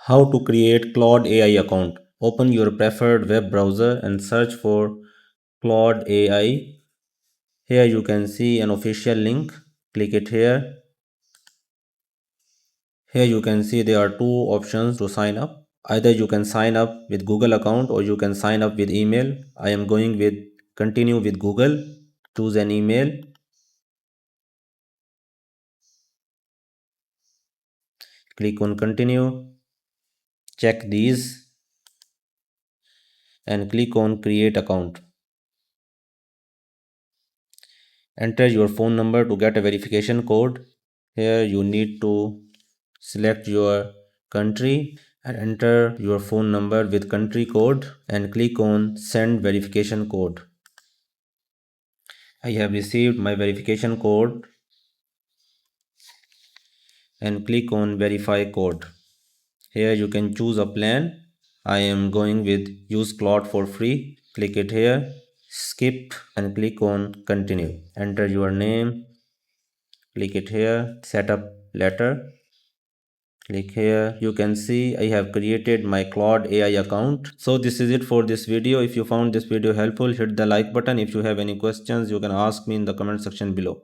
How to create Claude AI account. Open your preferred web browser and search for Claude AI. Here you can see an official link. Click it here. Here you can see there are two options to sign up. Either you can sign up with Google account or you can sign up with email. I am going with continue with Google. Choose an email. Click on continue. Check these and click on create account. Enter your phone number to get a verification code. Here you need to select your country and enter your phone number with country code and click on send verification code. I have received my verification code and click on verify code. Here you can choose a plan. I am going with use Claude for free. Click it here, skip and click on continue. Enter your name, click it here, setup letter. Click here. You can see I have created my Claude AI account. So this is it for this video. If you found this video helpful, hit the like button. If you have any questions, you can ask me in the comment section below.